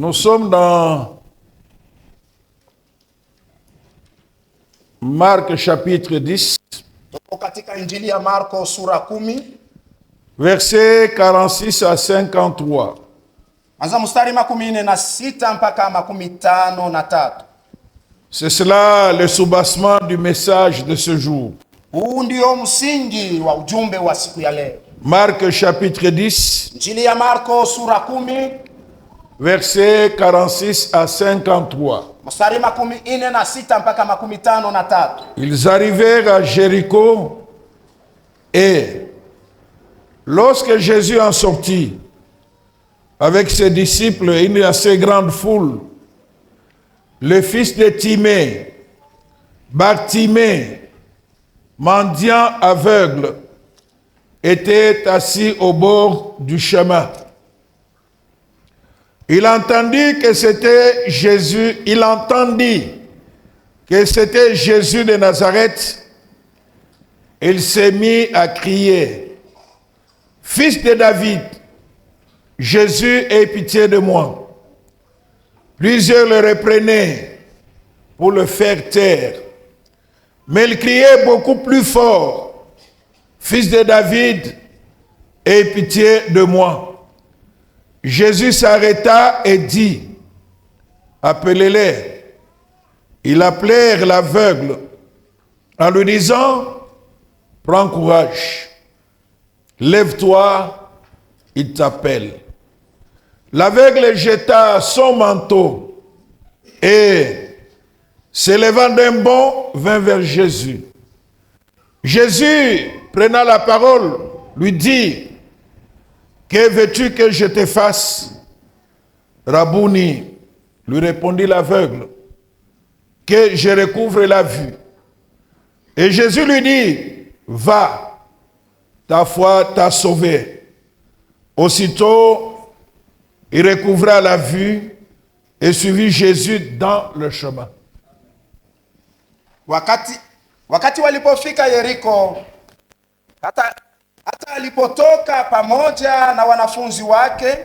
Nous sommes dans Marc chapitre 10, katika Injili ya Marko sura 10 versets 46 à 53. anza mstari 46 mpaka 53. C'est cela le soubassement du message de ce jour. Huu ndio msingi wa ujumbe wa siku ya leo. Marc chapitre 10, Injili ya Marko sura 10 versets 46 à 53. mstari 46 mpaka 53. Ils arrivèrent à Jéricho et lorsque Jésus en sortit avec ses disciples et une assez grande foule, le fils de Timée, Bartimée, mendiant aveugle, était assis au bord du chemin. Il entendit que c'était Jésus de Nazareth. Il s'est mis à crier: Fils de David, Jésus, aie pitié de moi. Plusieurs le reprenaient pour le faire taire. Mais il criait beaucoup plus fort: Fils de David, aie pitié de moi. Jésus s'arrêta et dit: Appelez-les. Ils appelèrent l'aveugle en lui disant: Prends courage, lève-toi, il t'appelle. L'aveugle jeta son manteau et, s'élevant d'un bond, vint vers Jésus. Jésus, prenant la parole, lui dit: Que veux-tu que je te fasse? Rabouni, lui répondit l'aveugle, que je recouvre la vue. Et Jésus lui dit: Va, ta foi t'a sauvé. Aussitôt, il recouvra la vue et suivit Jésus dans le chemin. Wakati walipofika Yeriko, hata alipotoka pamoja na wanafunzi wake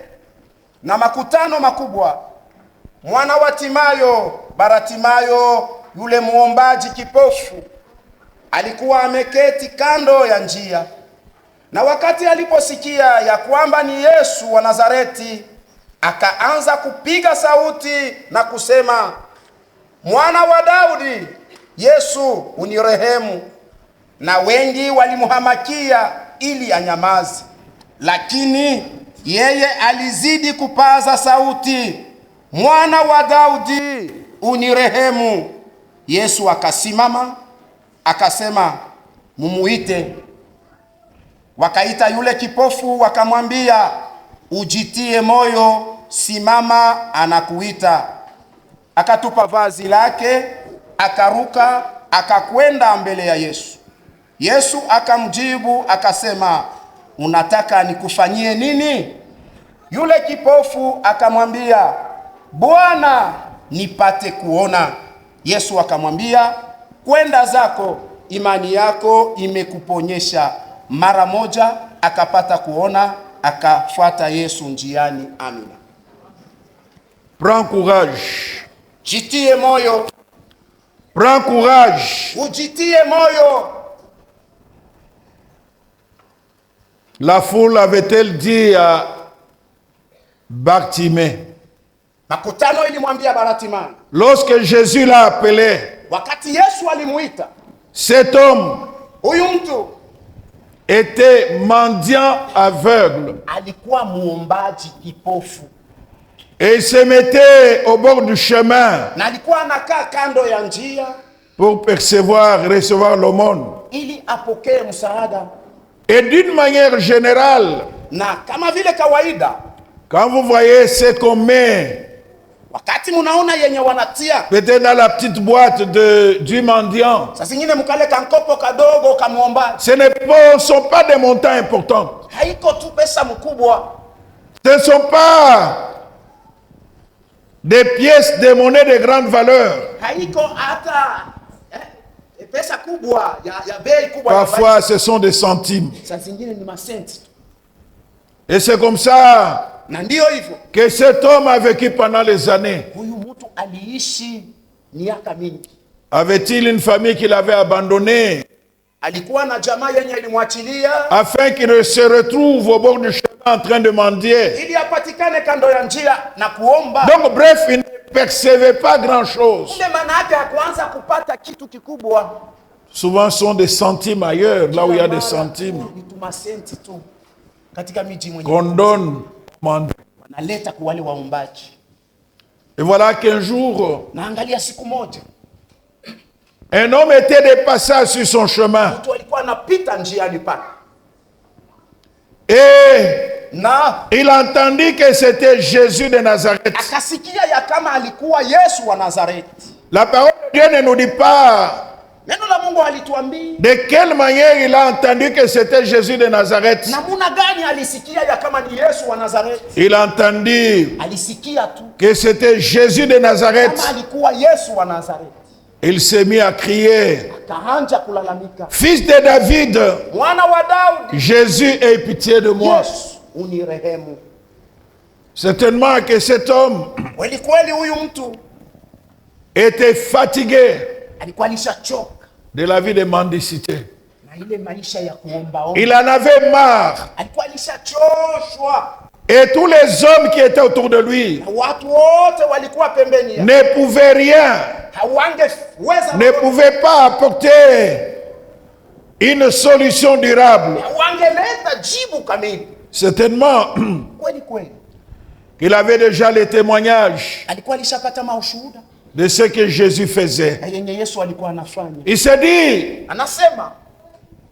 na makutano makubwa, mwana wa Timayo, Baratimayo, yule muombaji kipofu, alikuwa ameketi kando ya njia. Na wakati aliposikia ya kwamba ni Yesu wa Nazareti, akaanza kupiga sauti na kusema: Mwana wa Daudi, Yesu, unirehemu. Na wengi walimhamakia ili anyamaze, lakini yeye alizidi kupaza sauti: Mwana wa Daudi, unirehemu. Yesu akasimama akasema, mumuite. Wakaita yule kipofu, wakamwambia, ujitie moyo, simama, anakuita. Akatupa vazi lake, akaruka, akakwenda mbele ya Yesu. Yesu akamjibu akasema, unataka nikufanyie nini? Yule kipofu akamwambia, Bwana, nipate kuona. Yesu akamwambia, kwenda zako, imani yako imekuponyesha. Mara moja akapata kuona, akafuata Yesu njiani. Amina. Prends courage. Jitie moyo. Prends courage. Ujitie moyo. La foule avait-elle dit à Bartimée? Makutano ilimwambia Baratimayo. Lorsque Jésus l'a appelé, wakati Yesu alimuita, cet homme, huyu mtu, était mendiant aveugle. Alikuwa muombaji kipofu. Et il se mettait au bord du chemin na alikuwa anakaa kando ya njia pour recevoir l'aumône. Ili apokee msaada. Et d'une manière générale, na kama vile kawaida, quand vous voyez ce qu'on met, wakati munaona yenye wanatia peut-être dans la petite boîte du mendiant, sasa zingine mkale kankopo kadogo kamuomba, ce ne sont pas des montants importants. Haiko tu pesa mkubwa. Ce ne sont pas des pièces de monnaie de grande valeur. Haiko hata pesa kubwa ya bei kubwa. Parfois ce sont des centimes. Sasa zingine ni masenti. Et c'est comme ça Na ndio hivyo. que cet homme a vécu pendant les années? Huyu mtu aliishi miaka mingi. Avait-il une famille qu'il avait abandonnée Alikuwa na jamaa yenye alimwachilia afin qu'il ne se retrouve au bord du chemin en train de mendier? ili apatikane kando ya njia na kuomba. Donc bref, il ne percevait pas grand-chose. Kumbe maana yake hakuanza kupata kitu kikubwa. Souvent ce sont des centimes ailleurs, là où il y a des centimes Ni tumasenti tu katika miji mwenye qu'on donne. wanaleta kwa wale waombaji. Et voilà qu'un jour, Na angalia siku moja un homme était de passage sur son chemin. mtu alikuwa anapita njiani pale. Et Na il entendit que c'était Jésus de Nazareth. akasikia ya kama alikuwa Yesu wa Nazareti. La parole de Dieu ne nous dit pas Neno la Mungu alituambia de quelle manière il a entendu que c'était Jésus de Nazareth. namuna gani alisikia ya kama ni Yesu wa Nazareti. Il entendit Alisikia tu que c'était Jésus de Nazareth. kama alikuwa Yesu wa Nazareti. Il s'est mis à crier, Akaanza kulalamika, Fils de David, mwana wa Daudi, Jésus, aie pitié de moi. Yesu unirehemu. Certainement que cet homme Kweli kweli huyu mtu était fatigué alikuwa alishachoka de la vie de mendicité. na ile maisha ya kuomba. Il en avait marre. Alikuwa alishachoshwa Et tous les hommes qui étaient autour de lui na watu wote walikuwa pembeni yake. ne pouvaient rien, Hawangeweza, ne pouvaient pas apporter une solution durable. hawangeleta jibu kamili. Certainement Kweli kweli qu'il avait déjà les témoignages alikuwa alishapata maushuhuda de ce que Jésus faisait. na yenye Yesu alikuwa anafanya. Il s'est dit, Anasema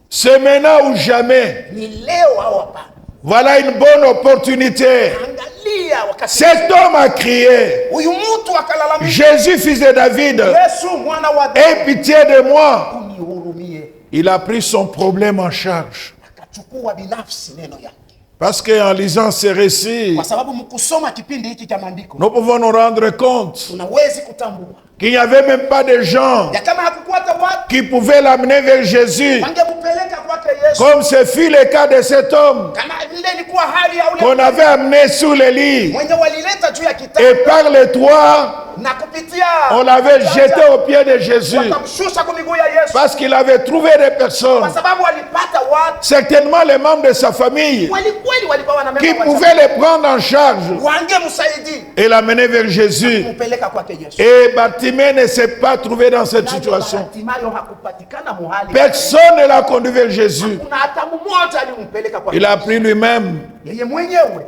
c'est maintenant ou jamais. ni leo au hapana. Voilà une bonne opportunité. Angalia wakati Cet homme a crié, huyu mtu akalalamika, Jésus, fils de David, Yesu mwana wa aie Daudi pitié de moi. unihurumie. Il a pris son problème en charge. Akachukua binafsi neno yake, Parce qu'en lisant ces récits, kwa sababu mkusoma kipindi hiki cha maandiko nous pouvons nous rendre compte unawezi kutambua qu'il n'y avait même pas de gens ya kama hakukuwa hata watu qui pouvaient l'amener vers Jésus, wangemupeleka kwake Yesu, comme ce fut le cas de cet homme kama vile ilikuwa hali ya qu'on ule avait amené sous le lit. mwenye walileta juu ya Et kitanda par les toits, na kupitia on l'avait jeté aux pieds de Jésus. wakamshusha kwa miguu ya Yesu, Parce qu'il avait trouvé des kwa personnes, sababu walipata watu certainement les membres de sa famille, kweli kweli walikuwa na qui mema pouvaient les prendre en charge wangemsaidia et l'amener vers Jésus. kumpeleka kwake Yesu. Et Bartimée ne s'est pas trouvé dans cette situation. Hatimaye hakupatikana muhali, Personne ne l'a conduit vers Jésus. kuna hata mmoja alimpeleka kwake. Il a pris lui-même Yeye mwenyewe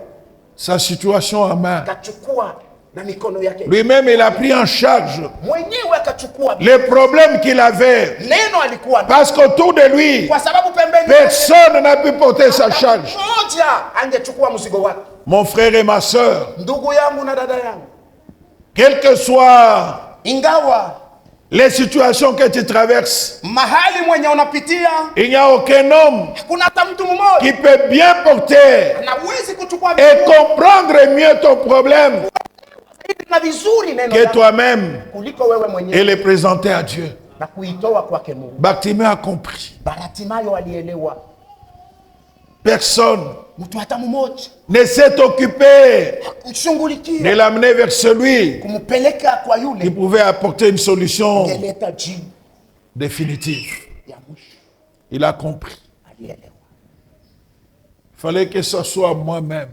sa situation en main. akachukua na mikono yake, Lui-même, il a pris en charge mwenyewe akachukua les problèmes qu'il avait. neno alikuwa na, Parce qu'autour de lui, kwa sababu pembeni personne n'a pu porter sa charge. mmoja angechukua mzigo wake. Mon frère et ma sœur, Ndugu yangu na dada yangu, quelles que soient ingawa les situations que tu traverses, mahali mwenye unapitia il n'y a aucun homme kuna hata mtu mmoja qui peut bien porter anawezi kuchukua et vitu comprendre mieux ton problème na vizuri neno que lako toi-même kuliko wewe et mwenyewe le présenter à Dieu. na kuitoa kwake Mungu. Bartimée a compris. Bartimayo alielewa, Personne mtu hata mmoja ne s'est occupé de kushughulikia l'amener vers celui kumpeleka kwa qui yule pouvait apporter une solution angeleta jibu définitive. ya mwisho. Il a compris. Alielewa Il fallait que ce soit moi-même.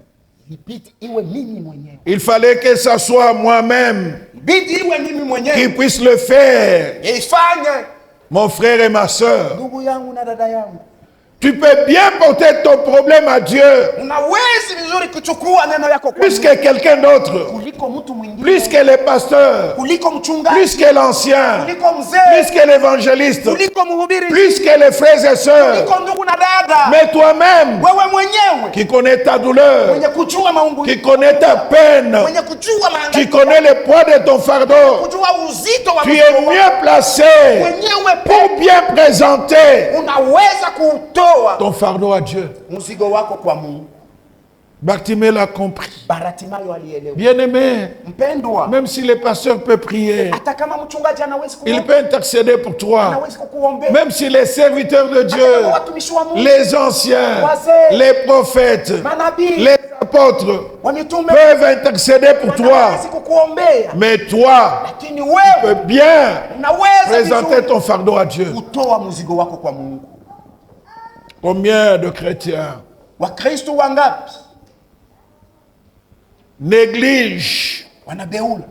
ibidi iwe mimi mwenyewe, Il fallait que ce soit moi-même ibidi iwe mimi qui mwenyewe puisse le faire. ifanye. Mon frère et ma sœur, Ndugu yangu na dada yangu, tu peux bien porter ton problème à Dieu unawezi vizuri kuchukua neno yako kwa plus que quelqu'un d'autre, kuliko mtu mwingine, plus que les pasteurs, kuliko mchungaji, plus que l'ancien, kuliko mzee, plus que l'évangéliste, kuliko mhubiri, plus que les frères et sœurs. kuliko ndugu na dada. Mais toi-même, Wewe mwenyewe qui connais ta douleur, mwenye kujua maungu, qui connais ta peine, mwenye kujua qui mahangaiko, connais le poids de ton fardeau, kujua uzito wa tu mzigo es wako, mieux placé mwenyewe pour bien présenter unaweza kuutoa ton fardeau à Dieu. mzigo wako kwa Mungu. Bartimée l'a compris. Bartimayo alielewa. Bien-aimé, Mpendwa, même si le pasteur peut prier, hata kama mchungaji anawezi il kuomba, peut intercéder pour toi. anawezi kukuombea, Même si les serviteurs de hata Dieu, kama watumishi wa Mungu, les anciens, wazee, les prophètes, manabii, les apôtres wamitume peuvent intercéder pour toi. wanaweza kukuombea, Mais toi, lakini tu wewe peux bien unaweza présenter vizuri ton fardeau à Dieu. kutoa mzigo wako kwa Mungu. Combien de chrétiens Wakristo wangapi négligent wanabeula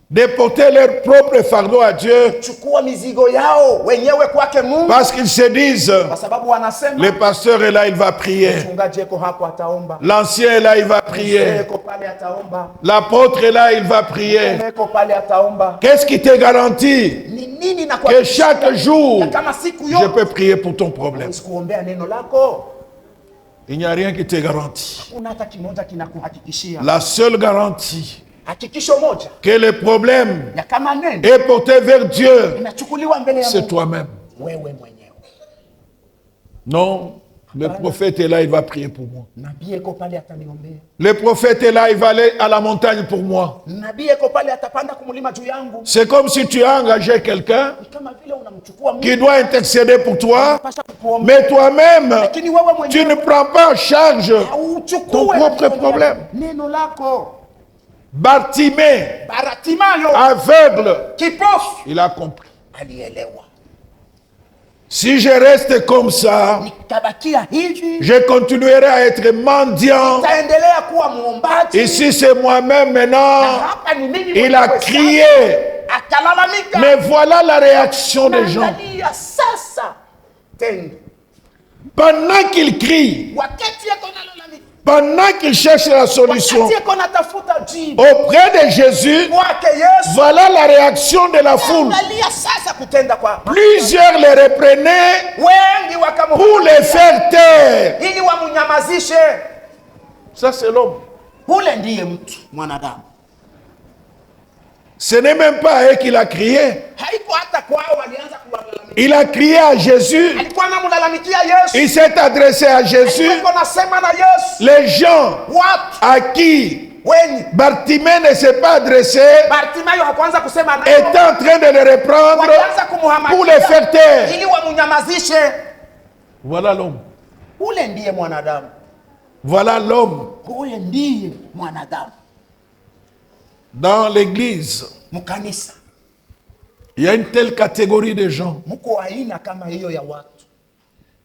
de porter leur propre fardeau à Dieu chukua mizigo yao wenyewe kwake Mungu, parce qu'ils se disent, kwa sababu wanasema le pasteur est là, il va prier. mchungaji yuko hapo ataomba, L'ancien est là, il va prier. yuko pale ataomba, L'apôtre est là, il va prier. yuko pale ataomba. Qu'est-ce qui te garantit Ni nini na que chaque jour, kama siku je yote peux prier pour ton problème? usikuombea neno lako? Il n'y a rien qui te garantit. Kuna hata kimoja kinakuhakikishia. La seule garantie Hakikisho moja que le problème ya kama neno est porté vers Dieu, inachukuliwa mbele ya c'est Mungu, toi-même. wewe mwenyewe. Non, le prophète est là, il va prier pour moi. Nabii yuko pale ataniombea, Le prophète est là, il va aller à la montagne pour moi. nabii yuko pale atapanda kumlima juu yangu. C'est comme si tu as engagé quelqu'un Ni kama vile unamchukua Mungu qui doit intercéder pour toi, unapaswa kukuombea, mais toi-même, lakini wewe tu ne mwenyewe prends pas en charge uchukue ton propre problème. neno lako. Bartimée, Bartimayo aveugle, kipofu il a compris. alielewa. Si je reste comme ça, Nikabakia hivi je continuerai à être mendiant. taendelea kuwa muombaji. Ici, c'est moi-même maintenant. Hapa ni mimi Il a mwenyewe crié. sasa. Akalalamika. Mais voilà la réaction des gens. Angalia sasa tendo Pendant qu'il crie, wakati yako nalalamika, pendant qu'il cherche la solution wakati yako natafuta jibu auprès de Jésus, kwake Yesu, voilà la réaction de la foule. angalia sasa kutenda kwa Plusieurs les reprenaient wengi pour wakamhukumu les faire taire. ili wamunyamazishe. Ça, c'est l'homme. Ule ndiye mtu mwanadamu. Ce n'est même pas à eux qu'il a crié. Haiko hata kwao walianza kuwalalamika. Il a crié à Jésus. Alikuwa anamlalamikia Yesu. Il s'est adressé à Jésus. Alikuwa anasema na Yesu. Les gens Watu à qui wengi Bartimée ne s'est pas adressé Bartimayo hakuanza kusema nao, étaient en train de le reprendre walianza pour les faire taire. ili wamunyamazishe. Voilà l'homme. Ule ndiye mwanadamu. Voilà l'homme. Ule ndiye mwanadamu. Dans l'église, Mkanisa il y a une telle catégorie de gens mko aina kama hiyo ya watu,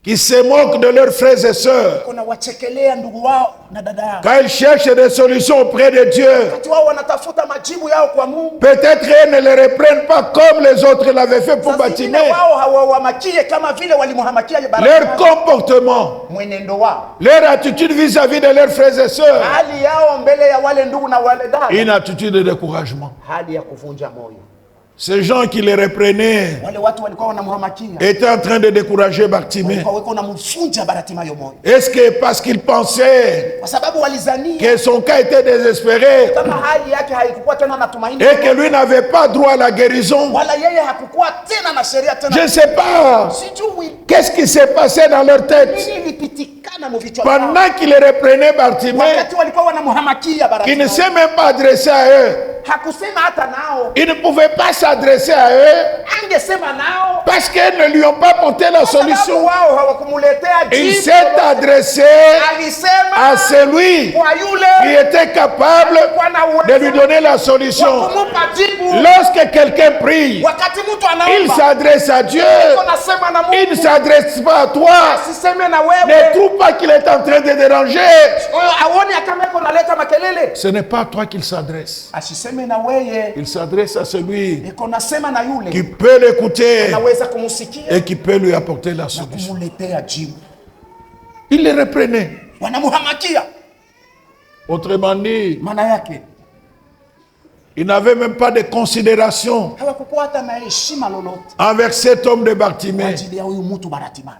qui se moquent de leurs frères et sœurs kuna wachekelea ndugu wao na dada yao, quand ils cherchent des solutions auprès de Dieu. wakati wao wanatafuta majibu yao kwa Mungu. Peut-être ils ne les reprennent pas comme les autres l'avaient fait pour Sasa zingine Bartimée. wao hawawamakie kama vile walimhamakia Leur Bartimayo. comportement, Mwenendo wao, leur attitude vis-à-vis de leurs frères et sœurs, hali yao mbele ya wale ndugu na wale dada, une attitude de découragement. hali ya kuvunja moyo. Ces gens qui les reprenaient Wale watu walikuwa wanamhamakia, étaient en train de décourager Bartimée. walikuwa wako wanamvunja Bartimayo moyo, Est-ce que parce qu'ils pensaient kwa sababu walizania que son cas était désespéré kama hali yake haikukuwa tena na tumaini, et que lui n'avait pas droit à la guérison? wala yeye hakukuwa tena na sheria Je tena. ne sais pas. Sijui Qu'est-ce qui s'est passé dans leur tête nini ilipitikana mu vichwa vyao pendant qu'ils reprenaient Bartimée, wakati walikuwa wanamhamakia qui ne Bartimayo. s'est même pas adressé à eux. Hakusema hata nao, Il ne pouvait pas s'adresser à eux angesema nao parce qu'ils ne lui ont pas porté la kwa sababu solution. wao hawakumuletea Il jibu. s'est adressé Alisema à celui kwa qui yule était capable alikuwa na de lui uwezo donner la wa solution. kumupa jibu. Lorsque quelqu'un prie, Wakati mtu il anaomba, s'adresse à Dieu. anasema na Il ne Mungu, s'adresse pas à toi. asiseme na Ne wewe. trouve pas qu'il est en train de déranger. Aone kama iko naleta makelele, Ce n'est pas à toi qu'il s'adresse. asiseme na wewe. Il s'adresse à celui Iko nasema na qui yule peut l'écouter naweza kumsikia et qui peut lui apporter la na solution. kumuletea jibu. Il les reprenait. Wanamuhamakia, Autrement dit, maana yake il n'avait même pas de considération hawakukuwa hata na heshima lolote envers cet homme de kwa Bartimée, ajili ya huyu mtu Bartimayo,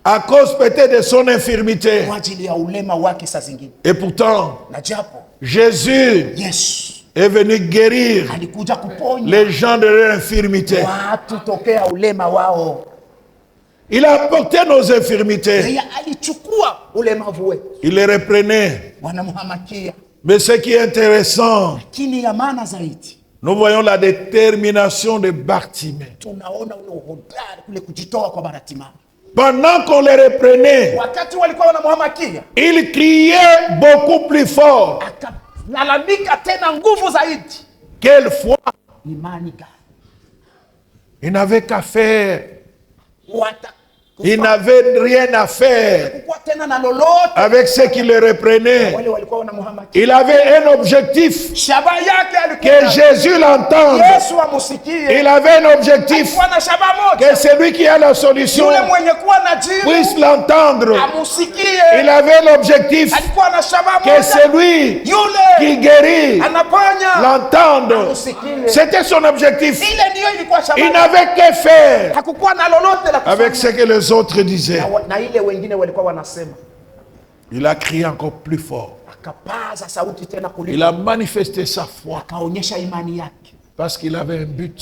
à cause peut-être de son infirmité. kwa ajili ya ulema wake saa zingine. Et pourtant, Na japo Jésus Yesu est venu guérir alikuja kuponya les gens de leur infirmité. watu tokea ulema wao, Il a apporté nos infirmités. yeye alichukua ulemavu wetu. Il les reprenait. Wanamhamakia, Mais ce qui est intéressant, lakini ya maana zaidi nous voyons la détermination de Bartimée. tunaona ule uhodari kule kujitoa kwa Bartimayo. Pendant qu'on les reprenait, wakati walikuwa wanamhamakia, il criait beaucoup plus fort. akalalamika tena nguvu zaidi. Quelle foi! Imani gani? Il n'avait qu'à faire. Wata- Il n'avait rien à faire kukuwa tena na lolote. avec ceux qui le reprenaient. Wale walikuwa wanamhamakia, Il avait un objectif, shaba yake que alikuwa Jésus l'entende. Yesu amusikie. Il avait un objectif, Alikuwa na shaba que moja, celui qui a la solution yule mwenye kuwa na jibu puisse l'entendre. amusikie. Il avait l'objectif, Alikuwa na shaba que moja, celui yule qui guérit anaponya l'entende. amusikie. C'était son objectif. Ile ndiyo ilikuwa shaba. Il n'avait que faire Hakukuwa na lolote la avec kufanya. ce que les autres disaient. Na ile wengine walikuwa wanasema. Il a crié encore plus fort. Akapaza sauti tena Il kuliko, a manifesté sa foi akaonyesha imani yake, parce qu'il avait un but.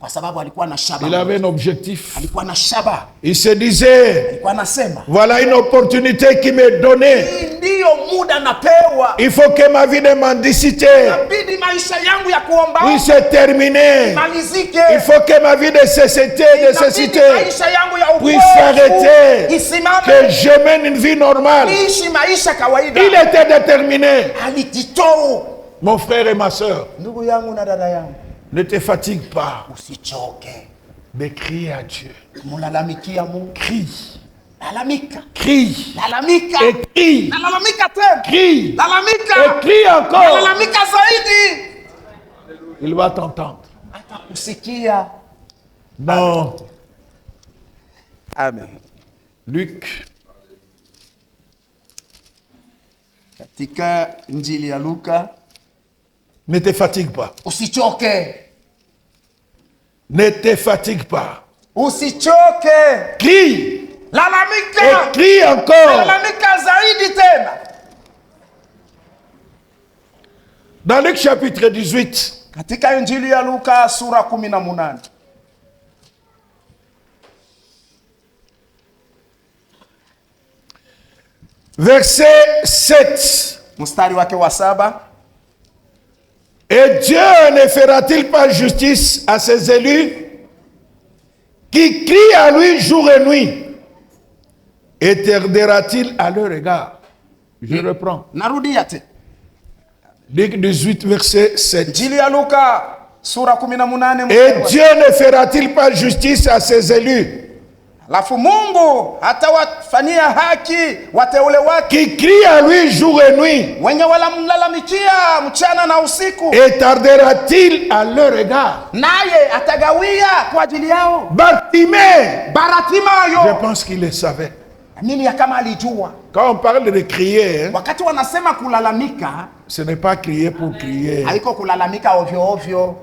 kwa sababu alikuwa na shaba. Il avait un objectif. Alikuwa na shaba, Il se disait, alikuwa anasema voilà une opportunité qui m'est donnée. hii ndiyo muda napewa, Il faut que ma vie de mendicité inabidi maisha yangu ya kuomba puisse terminer. malizike, Il faut que ma vie de cécité, de inabidi cécité maisha yangu ya puisse s'arrêter. upofu isimame, Que je mène une vie normale. niishi maisha kawaida. Il était déterminé. Alijitoa. Mon frère et ma soeur, Ndugu yangu na dada yangu, ne te fatigue pas usichoke de crier à Dieu. kumlalamikia Mungu. Crie, Lalamika, crie, lalamika, et crie, lalamika tena, crie, lalamika, et crie encore. lalamika zaidi, Il va t'entendre. atakusikia. Non. Amen. Luc, Katika Injili ya Luka, ne te fatigue pas. usichoke, Ne te fatigue pas. usichoke, Crie, lalamika, et crie encore. lalamika zaidi tena. Dans Luc chapitre 18, Katika Injili ya Luka sura 18, verset 7. mstari wake wa 7, Et Dieu ne fera-t-il pas justice à ses élus qui crient à lui jour et nuit? Et tardera-t-il à leur égard? Je reprends. narudia tena. Luc 18, verset 7. Injili ya Luka sura 18 Et Dieu ne fera-t-il pas justice à ses élus alafu Mungu hatawafanyia haki wateule wake qui crient à lui jour et nuit? wenye walamlalamikia mchana na usiku, Et tardera-t-il à leur égard? naye atagawia kwa ajili yao. Bartimée, je Bartimayo pense qu'il le savait. nini ya kama alijua, Quand on parle de crier, hein, wakati wanasema kulalamika, ce n'est pas crier pour crier. haiko kulalamika ovyo ovyo.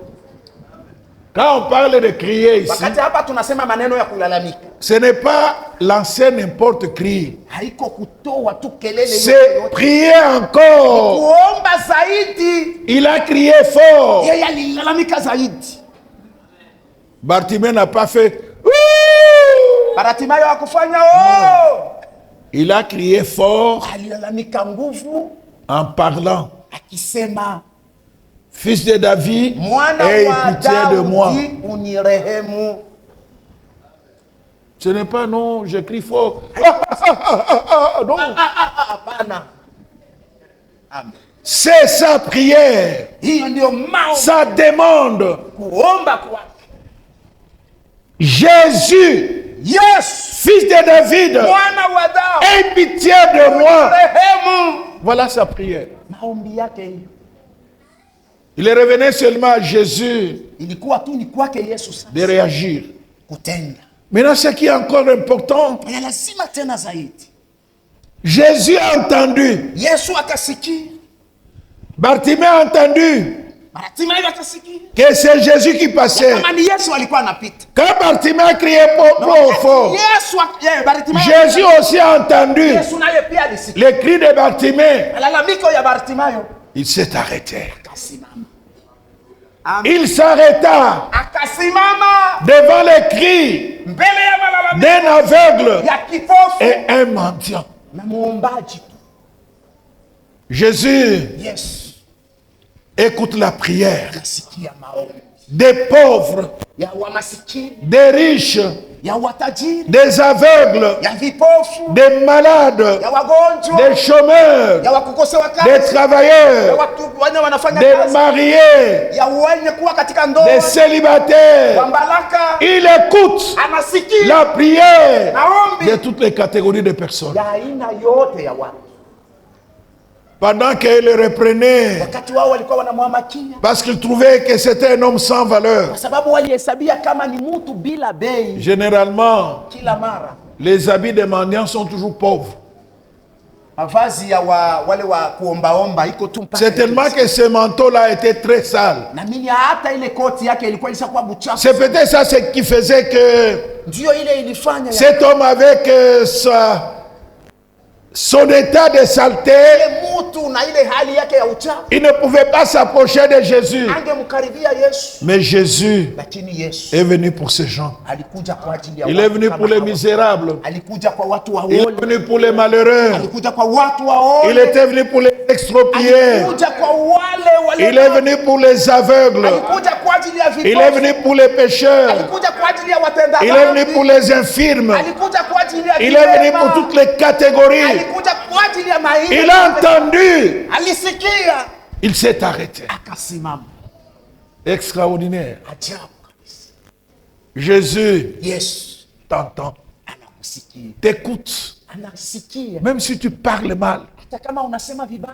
Quand on parle de crier ici, Wakati hapa tunasema maneno ya kulalamika, ce n'est pas lancer n'importe cri. haiko kutoa tu kelele yote C'est yote, prier encore. kuomba zaidi. Il a crié fort. Yeye alilalamika zaidi. Bartimée n'a pas fait Ouh! Bartimayo hakufanya oh, Il a crié fort alilalamika nguvu, en parlant. akisema Fils de David, mwana aie wa pitié de moi. Daudi unirehemu. Ce n'est pas non, je crie fort. Non, Hapana. Amen. c'est sa prière, Hiyo ndio maombi, sa demande. kuomba kwake. Jésus, Yesu fils de David, mwana wa Daudi aie pitié de moi. rehemu. Voilà sa prière. Maombi yake hiyo Il est revenu seulement à Jésus ilikuwa tu ni kwake Yesu sasa de réagir. kutenda. Maintenant, ce qui est encore important, Ya lazima tena zaidi, Jésus a entendu. Yesu akasikia, Bartimée a entendu Bartimayo akasikia que c'est Jésus qui passait. kama ni Yesu alikuwa anapita. Quand Bartimée a crié fort, Yesu Bartimayo, Jésus aussi a entendu Yesu naye pia alisikia les cris de Bartimée. malalamiko ya Bartimayo, Il s'est arrêté. akasimama. Il s'arrêta Akasimama devant les cris mbele ya malalamiko d'un aveugle ya kipofu et un mendiant. na muombaji tu. Jésus Yesu écoute la prière akasikia maombi des pauvres, ya wamasikini, des riches, ya watajiri, des aveugles, ya vipofu, des malades, ya wagonjwa, des chômeurs, ya wakukosewa des kazi, ya travailleurs, watu wenye wanafanya des kazi, mariés, ya wenye kuwa katika des ndoa, célibataires. wambalaka. Il écoute Anasikia la prière maombi de toutes les catégories de personnes. ya aina yote ya watu. Pendant qu'il le reprenait, Wakati wao walikuwa wanamwamakia parce qu'il trouvait que c'était un homme sans valeur. kwa sababu walihesabia kama ni mtu bila bei. Généralement, Kila mara les habits des mendiants sont toujours pauvres. mavazi ya wale wa kuombaomba iko tu mpaka. C'est tellement que ce manteau-là était très sale. na mimi hata ile koti yake ilikuwa ilishakuwa buchafu. C'est peut-être ça ce qui faisait que Ndio ile ilifanya cet homme avec son état de saleté, ile mtu na ile hali yake ya uchafu il ne pouvait pas s'approcher de Jésus. angemkaribia Yesu. Mais Jésus Lakini Yesu est venu pour ces gens. alikuja kwa ajili ya Il watu est venu kama pour les hawa. misérables. Alikuja kwa watu Il est waone. venu pour les malheureux. Alikuja kwa watu waone. Il était venu pour les expropriés. Alikuja kwa wale Il est venu pour les aveugles. Alikuja kwa ajili ya Il est vipofu. venu pour les pécheurs. Alikuja kwa ajili ya watenda Il est dhambi. venu pour les infirmes. Alikuja kwa ajili ya Il est venu vilema. pour toutes les catégories. Alikuja kwa ajili ya maisha. Il a entendu. Alisikia. Il s'est arrêté. Akasimama. Extraordinaire. Ajabu kabisa. Jésus Yesu t'entend, anakusikia. t'écoute. Anasikia. Même si tu parles mal, Hata kama unasema vibaya.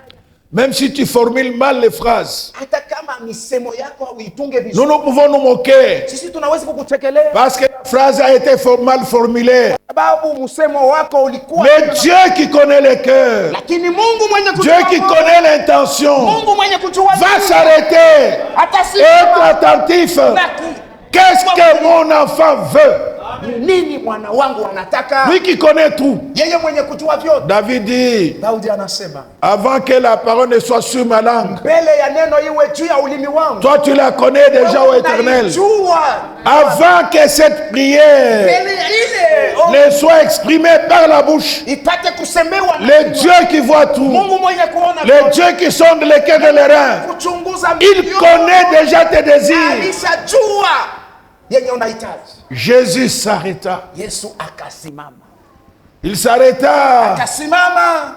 même si tu formules mal les phrases, Hata kama misemo yako uitunge nous vizuri. nous pouvons nous moquer Sisi tunaweza kukuchekelea parce que la phrase a été mal formulée. sababu msemo wako ulikuwa. Mais Dieu qui connaît le cœur, Lakini Mungu mwenye Dieu kujua qui moyo, connaît l'intention, Mungu mwenye kujua va nia, s'arrêter, être atasimama attentif. na Qu'est-ce que mon enfant veut? ni nini mwana wangu anataka. Lui qui connaît tout. Yeye mwenye kujua vyote. David dit, Daudi anasema avant que la parole ne soit sur ma langue, mbele ya neno iwe juu ya ulimi wangu. toi tu la connais déjà au éternel. Unaijua. Avant que cette prière Mbele ile ne soit exprimée par la bouche, ipate kusemewa na le Dieu qui voit tout, Mungu mwenye kuona le vyote, Dieu qui sonde les cœurs et les reins, kuchunguza il mioyo, connaît déjà tes désirs. alishajua yenye unahitaji. Jésus s'arrêta. Yesu akasimama. Il s'arrêta Akasimama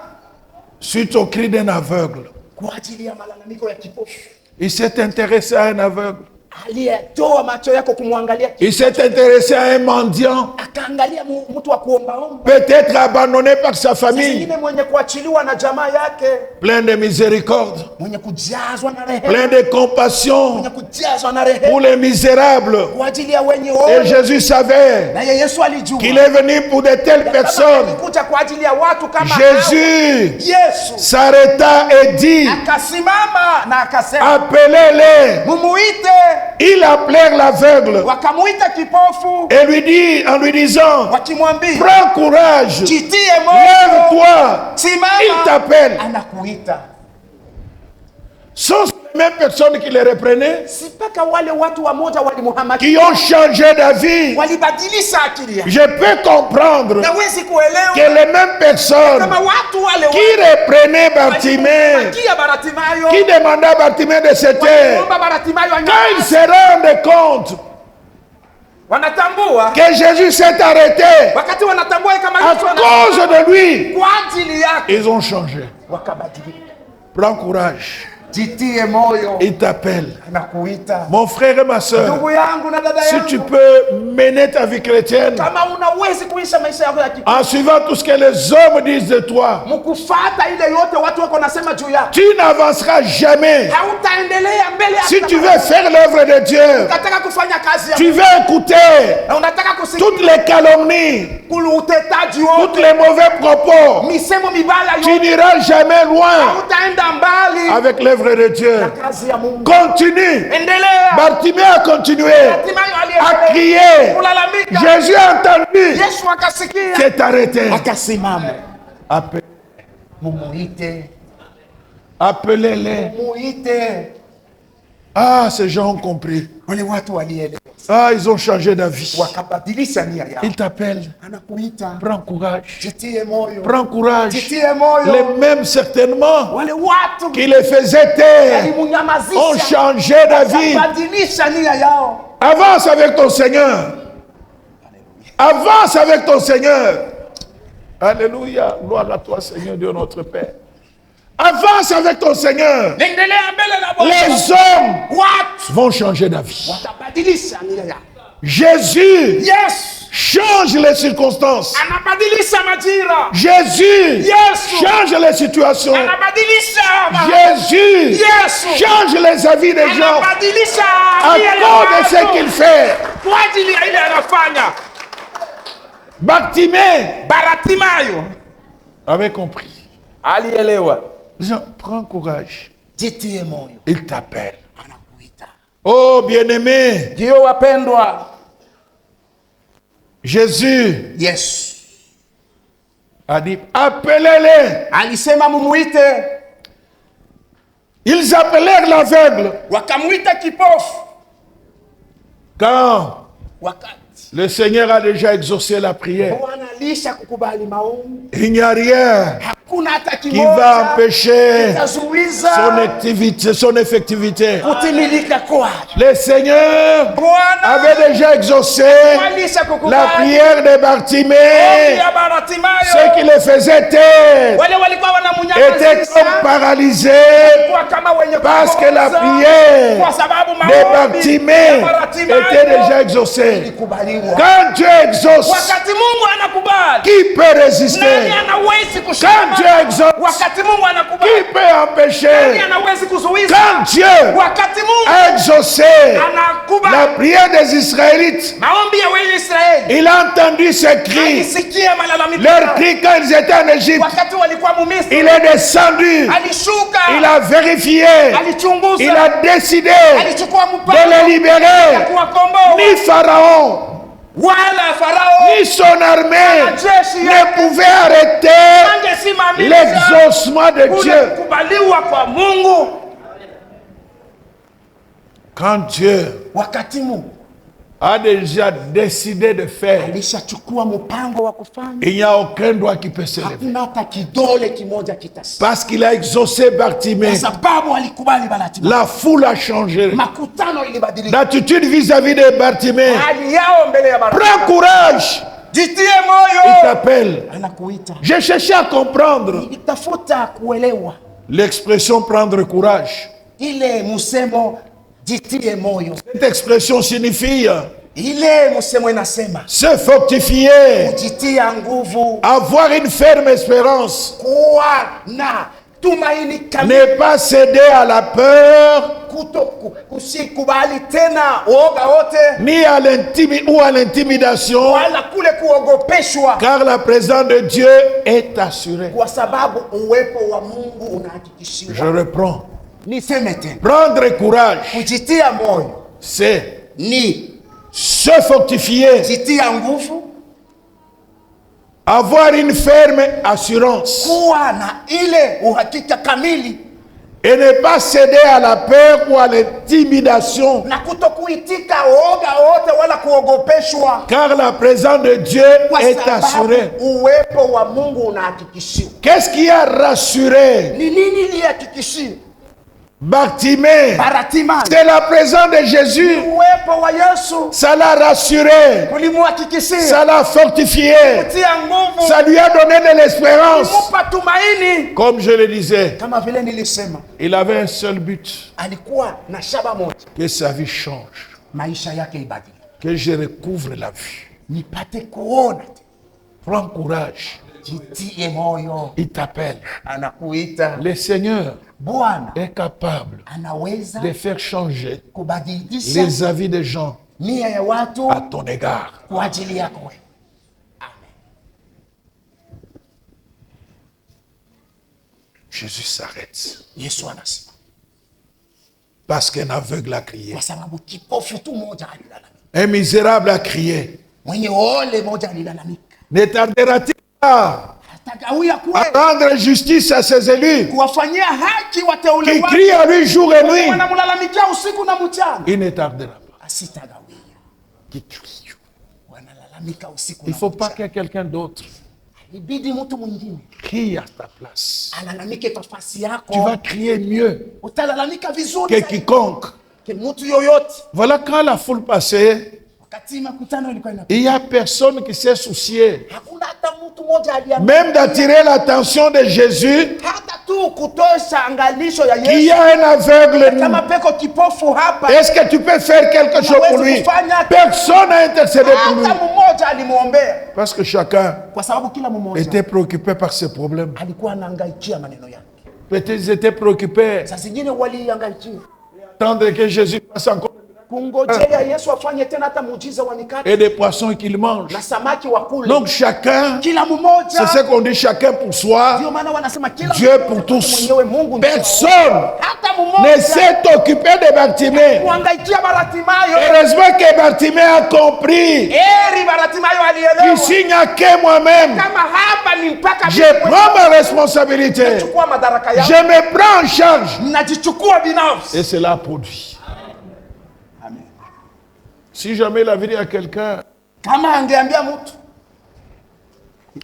suite au cri d'un aveugle. kwa ajili ya malalamiko ya kipofu. Il s'est intéressé à un aveugle. Aliyetoa macho yako kumwangalia, Il s'est intéressé à un mendiant, akaangalia mtu wa kuombaomba, peut-être abandonné par sa famille, zingine mwenye kuachiliwa na jamaa yake, plein de miséricorde, mwenye kujazwa na rehema, plein de compassion mwenye kujazwa na pour rehema les misérables. kwa ajili ya wenye Et ovu. Jésus savait Naye Yesu alijua qu'il est venu pour de telles kama personnes. alikuja kwa ajili ya watu kama hao. Jésus Yesu s'arrêta et dit, akasimama na akasema, appelez-les. mumuite. Ils appelèrent l'aveugle Wakamuita kipofu et lui dit, en lui disant, wakimwambia, prends courage, jitie moyo, lève-toi, il simama, t'appelle. anakuita. Sont les mêmes personnes qui les reprenaient, Si mpaka wale watu wamoja walimhamaki, qui ont changé d'avis. walibadilisha akili yake. Je peux comprendre Nawezi que kuelewa les mêmes personnes kama watu wale qui reprenaient Bartimée, walimhakia Bartimayo, qui demandaient à Bartimée de se taire, walimwomba Bartimayo quand ils anyamaze. se rendent compte Wanatambua que Jésus s'est arrêté wakati wanatambua kama à Yesu cause de lui, kwa ajili yake, ils ont changé. wakabadilika. Prends courage, Jitie moyo, il t'appelle. anakuita. Mon frère et ma soeur, Ndugu yangu na dada si yangu, tu peux mener ta vie chrétienne kama unawezi kuisha maisha yako ya kiroho en suivant tout ce que les hommes disent de toi, mkufata ile yote watu wako nasema juu yako, tu n'avanceras jamais. hautaendelea mbele. Si tu veux faire l'œuvre de Dieu, unataka kufanya kazi ya tu veux écouter na unataka kusikia toutes les calomnies, utetaji tous wote, les mauvais propos, misemo mibaya tu yote, n'iras jamais loin hautaenda mbali avec l'œuvre de Dieu. na kazi ya Mungu. Continue. Endelea. Bartimée a continué Hatimaye à aliendelea crier. kulalamika. Jésus a entendu. Yesu akasikia, S'est arrêté. akasimama. Appelez- Mumuite, Appelez-les. muite. Ah, ces gens ont compris. Wale watu walielewa, Ah, ils ont changé d'avis. wakabadilisha nia yao. Ils t'appellent. Anakuita, Prends courage. jitie moyo, Prends courage. jitie moyo. Les mêmes, certainement, Wale watu qui les faisaient taire, ont walimunyamazisha, changé d'avis. wakabadilisha nia yao. Avance avec ton Seigneur. Avance avec ton Seigneur. Alléluia. Gloire à toi, Seigneur Dieu notre Père. Avance avec ton Seigneur. Les hommes vont changer d'avis. Jésus change les circonstances. Jésus change les situations. Jésus change les avis des gens à cause de ce qu'il fait. Bartimayo avait compris. Jean, prends courage. Il t'appelle. Oh bien-aimé. Jésus a dit, appelez-les. Ils appelèrent l'aveugle. Quand le Seigneur a déjà exaucé la prière, il n'y a rien qui va empêcher son effectivité. Le Seigneur avait déjà exaucé la prière de Bartimée. Ce qui les faisait taire était comme paralysé parce que la prière de Bartimée était déjà exaucée. Quand Dieu exauce, qui peut résister? Quand Dieu exauce, qui peut empêcher? Quand Dieu a exaucé la prière des Israélites, il a entendu ces cris, leurs cris quand ils étaient en Égypte. Il est descendu, il a vérifié, il a décidé de les libérer. Ni Pharaon, ni son armée ne pouvait arrêter l'exaucement de Dieu. Quand Dieu a déjà décidé de faire, il n'y a aucun doigt qui peut se lever. Parce qu'il a exaucé Bartimée, la foule a changé. L'attitude vis-à-vis de Bartimée. Prends courage. Il t'appelle. J'ai cherché à comprendre l'expression prendre courage. Cette expression signifie se fortifier, avoir une ferme espérance, ne pas céder à la peur, ni à l'intimidation, car la présence de Dieu est assurée. Je reprends. Prendre courage, c'est se fortifier, avoir une ferme assurance et ne pas céder à la peur ou à l'intimidation, car la présence de Dieu est assurée. Qu'est-ce qui a rassuré Bartimée? C'est la présence de Jésus. Ça l'a rassuré. Ça l'a fortifié. Ça lui a donné de l'espérance. Comme je le disais, il avait un seul but. Que sa vie change. Que je recouvre la vue. Prends courage. Il t'appelle. Le Seigneur est capable de faire changer les avis des gens à ton égard. Jésus s'arrête. Parce qu'un aveugle a crié. Un misérable a crié. Ne tardera-t-il pas à rendre justice à ses élus qui crient à lui jour et nuit? Il ne tardera pas. Qui crie. Il ne faut pas que quelqu'un d'autre crie à ta place. Tu vas crier mieux que quiconque. Voilà, quand la foule passait, Il n'y a personne qui s'est soucié. Hakuna hata mtu mmoja Même d'attirer l'attention de Jésus, hata tu kutosha angalisho ya qu'il y Yesu. a un aveugle. Kama peko kipofu hapa, Est-ce que tu peux faire quelque chose pour lui? Personne n'a intercédé pour lui. hata mmoja alimuombea, Parce que chacun kwa sababu kila mmoja était préoccupé par ses problèmes. alikuwa anahangaikia maneno yake. Peut-être ils étaient préoccupés Saa zingine walihangaikia d'attendre que Jésus fasse encore kungojea Yesu afanye tena hata muujiza wa mikate et des poissons qu'il mange. na samaki wa kule. Donc chacun, Kila mmoja, c'est ce qu'on dit, chacun pour soi, ndio maana wanasema kila Dieu mmoja pour tous. mwenyewe Mungu ndio. Personne Hata ne mmoja s'est occupé de Bartimée. kuhangaikia Bartimayo. Heureusement que Bartimée a compris. Eri Bartimayo alielewa Ici, il n'y a que moi-même. kama hapa ni mpaka Je prends ma responsabilité. nachukua madaraka yangu, Je me prends en charge. najichukua binafsi. Et cela produit. Amen. Si jamais il avait dit à quelqu'un, Kama angeambia mtu,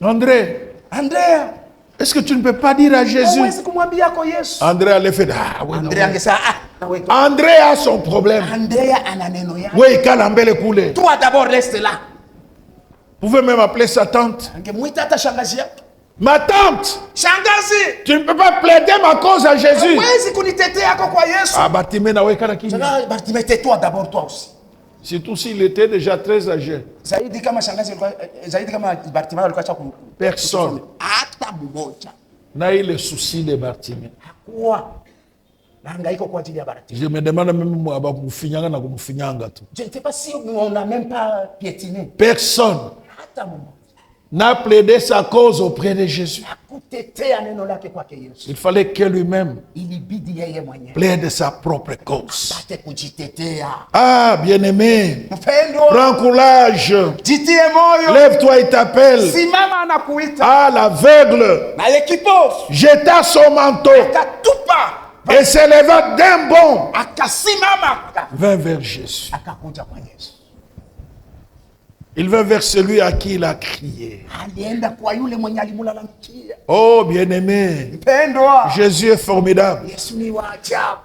André, Andrea, est-ce que tu ne peux pas dire à Jésus? huwezi kumwambia kwa Yesu. André allait faire, ah oui, non, Andrea oui. angesema na wewe. André a son problème. Andrea ana neno yake. Oui, Kalambele Koulé. Toi d'abord reste là. Vous pouvez même appeler sa tante. Angemuita hata shangazi yake. Ma tante, Shangazi, tu ne peux pas plaider ma cause à Jésus. huwezi kunitetea yako kwa Yesu. Ah, Bartimée n'a pas qui. Shangazi, Bartimayo, tais-toi d'abord toi aussi. Surtout s'il était déjà très âgé. Zaidi kama shangazi alikuwa, zaidi kama Bartimayo alikuwa acha Personne hata mmoja n'a eu le souci de Bartimée. hakuwa na hangaiko kwa ajili ya Bartimayo. Je me demande même moi, Moufinyanga na Moufinyanga tout. Je ne sais pas si on n'a même pas piétiné. Personne Hata mmoja n'a plaidé sa cause auprès de Jésus. hakutetea neno lake kwake Yesu. Il fallait que lui-même Ilibidi yeye mwenyewe plaide sa propre cause. apate kujitetea. Ah, bien-aimé, Mpendwa, prends courage. jitie moyo. Lève-toi, il t'appelle. Simama anakuita. Ah, l'aveugle Na kipofu jeta son manteau akatupa, et s'éleva d'un bond, akasimama, vint vers Jésus. akakuja kwa Yesu. Il vint vers celui à qui il a crié. Alienda kwa yule mwenye alimlalamikia. Oh, bien-aimé, Mpendwa, Jésus est formidable. Yesu ni wa ajabu.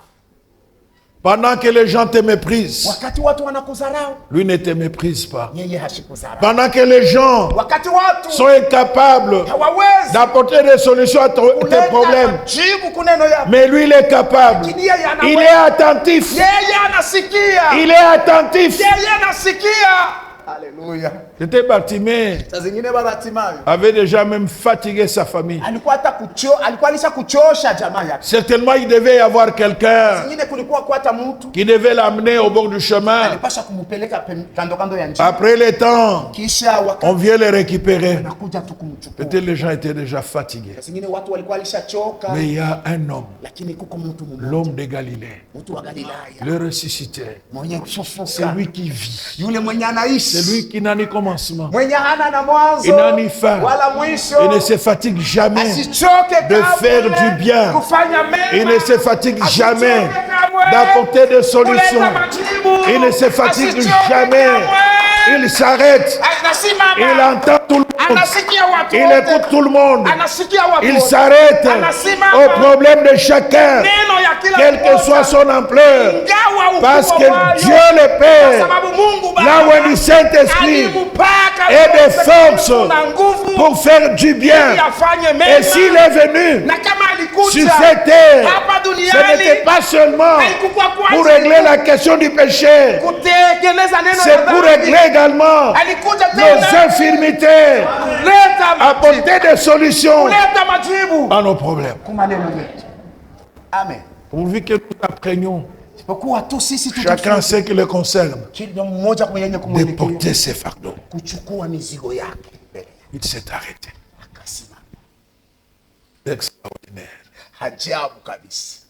Pendant que les gens te méprisent, Wakati watu wanakudharau, lui ne te méprise pas. yeye hashikudharau. Pendant que les gens Wakati watu sont incapables hawawezi d'apporter des solutions à tes kuleta problèmes, majibu kuneno yako, mais lui, il est capable. lakini yeye Il est anaweza. attentif. Yeye anasikia. Il est attentif. Yeye anasikia. Haleluya. C'était Bartimée Saa zingine Bartimayo avait déjà même fatigué sa famille. alikuwa alikuwa alisha kuchosha jamaa yake. Certainement, il devait y avoir quelqu'un Zingine kulikuwa kwa hata mtu qui devait l'amener au bord du chemin. alipasha kumpeleka kando kando ya njia. Après le temps, Kisha on wakati vient le récupérer. anakuja tu kumchukua. Peut-être les gens étaient déjà fatigués. Zingine watu walikuwa alishachoka, Mais il y a un homme, lakini kuko mtu mmoja, l'homme de Galilée, mtu wa Galilaya le ressuscité. mwenye C'est kufufuka, lui qui vit. yule mwenye C'est anaishi, lui qui n'a ni commencement. mwenye hana na mwanzo Il n'a ni fin. wala Il mwisho, ne se fatigue jamais. asichoke de kamwe faire du bien. kufanya mema, Il ne se fatigue asichoke jamais kamwe d'apporter des solutions. kuleta majibu, Il ne se fatigue asichoke jamais. kamwe. Il s'arrête. Anasimama, Il entend tout le monde. anasikia watu Il wote, écoute tout le monde. anasikia watu Il wote. s'arrête Anasimama, au problème de chacun, neno ya kila quelle que mmoja, soit son ampleur. ingawa ukubwa Parce que wayo, Dieu le kwa Père, sababu Mungu Baba là où est du Saint-Esprit, alimpaka et des Roho forces Mtakatifu na nguvu pour faire du bien. ili afanye mema. Et s'il est venu Na kama sur alikuja cette terre, hapa ce duniani n'était pas seulement haikuwa kwa pour ajili régler la question du péché, kutekeleza neno c'est la pour dhambi. régler également Alikuja nos tena infirmités, kuleta majibu, apporter des solutions kuleta majibu à nos problèmes. kwa maneno yetu. Amen. Pourvu que nous apprenions, Isipokuwa tu sisi chacun ce qui le concerne, kila mmoja mwenye de kumwelekea porter ses fardeaux. kuchukua mizigo yake mbele. Il s'est arrêté. Akasimama. Extraordinaire. Ajabu kabisa.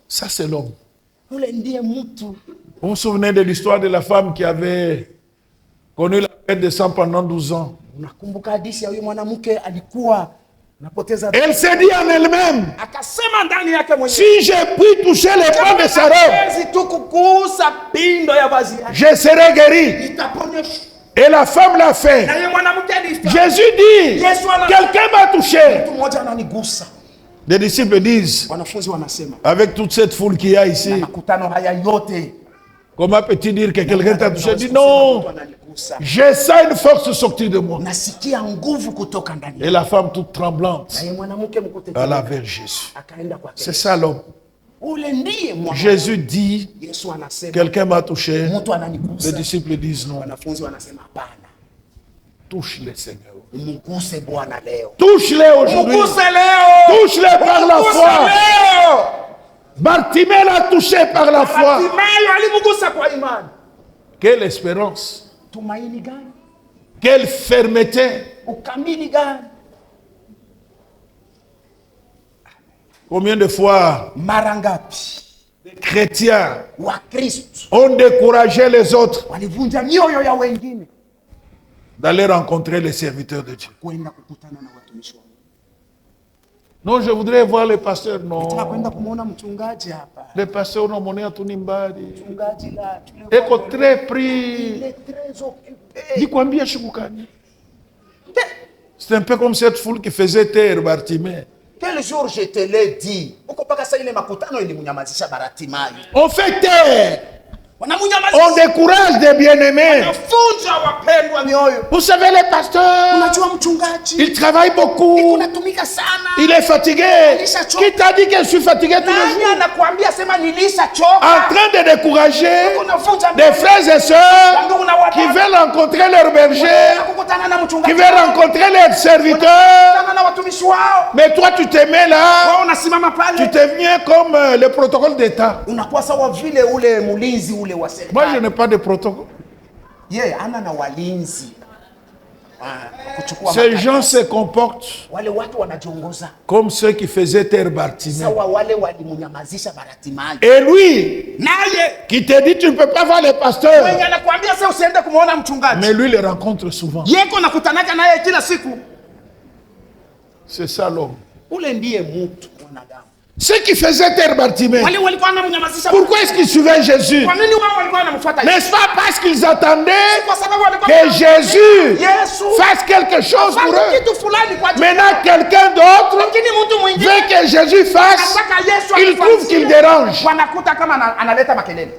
Ça, c'est l'homme. Yule ndiye mtu. Vous vous souvenez de l'histoire de la femme qui avait connu la perte de sang pendant 12 ans? Unakumbuka hadithi ya huyo mwanamke alikuwa anapoteza, Elle s'est dit en elle-même, akasema ndani yake mwenyewe, si je puis toucher les pans de sa robe, siwezi tu kugusa pindo ya vazi yake je serai guéri. nitaponyeshwa. Et la femme l'a fait. Na yeye mwanamke alifanya. Jésus dit, Yesu ana- quelqu'un m'a touché. Mtu mmoja ananigusa. Les disciples disent, Wanafunzi wanasema avec toute cette foule qu'il y a na ici, makutano haya yote, Comment peux-tu dire que quelqu'un t'a touché? Dis non. Je sens une force sortir de moi. Nasikia nguvu kutoka ndani. Et la femme toute tremblante Na mwanamke mkutetemeka alla vers Jésus. akaenda kwake. C'est ça l'homme. Ule ndiye mwana. Jésus dit, Yesu anasema quelqu'un m'a touché. mtu ananigusa. Les disciples disent non. Wanafunzi wanasema hapana. Touche-les, Seigneur. Mguse Bwana leo. Touche-les aujourd'hui. Mguse leo. Touche-les par la Mguse foi. leo. Bartimée l'a touché par la foi. Bartimayo alimgusa kwa imani. Quelle espérance. Tumaini gani? Quelle fermeté. Ukamili gani? Combien de fois Mara ngapi les chrétiens wa Kristo ont découragé les autres walivunja mioyo ya wengine d'aller rencontrer les serviteurs de Dieu? kwenda kukutana na watumishi wa Mungu. Non, je voudrais voir les pasteurs. Nataka Non. kwenda kumuona mchungaji hapa. Les pasteurs n'ont monnaie à tout nimbari. Mchungaji la Eko très il pris. est très occupé. Dikwambia shukukani. C'est un peu comme cette foule qui faisait taire Bartimée. Quel jour je te l'ai dit. Uko paka sasa ile makutano ilimunyamazisha Bartimayo. On fait taire. On Wanamunyamazisha. décourage des bien-aimés. Wanafunja wapendwa mioyo. Vous savez, les pasteurs, Unajua mchungaji ils travaillent beaucoup. unatumika sana. Il est fatigué. Qui t'a dit que je suis fatigué tous les Nani jours? anakuambia sema En nilishachoka? train de décourager Unafunja des frères et sœurs ndugu na wadada. qui veulent rencontrer leur berger, Kukutana na qui mchungaji. veulent rencontrer leurs serviteurs. Kukutana na watumishi wao. Mais toi, tu te mets là, Wao unasimama tu pale. deviens comme le protocole d'État. Unakuwa sawa vile ule mlinzi ule wa Moi, je serikali. n'ai pas de protocole. Yeye ana na walinzi. Kuchukua Ces gens se comportent wale watu wanajiongoza. comme ceux qui faisaient taire Bartimée. Sawa wale walimunyamazisha Bartimayo. Et lui, Naye qui te dit tu ne peux pas voir les pasteurs, mwenye anakuambia sasa usiende kumuona mchungaji. mais lui les rencontre souvent. Yeko nakutanaka naye kila siku. C'est ça l'homme. Ule ndiye mtu mwanadamu. Ceux qui faisaient taire Bartimée, Wale walikuwa wanamnyamazisha. pourquoi est-ce qu'ils suivaient Jésus? Kwa nini wao walikuwa wanamfuata Yesu? N'est-ce pas parce qu'ils attendaient Kwa sababu walikuwa que Jésus Yesu fasse quelque chose pour fanya eux? kitu fulani kwa ajili. Maintenant, quelqu'un d'autre Lakini mtu mwingine veut que Jésus fasse, anataka Yesu il trouve qu'il dérange. wanakuta kama analeta makelele.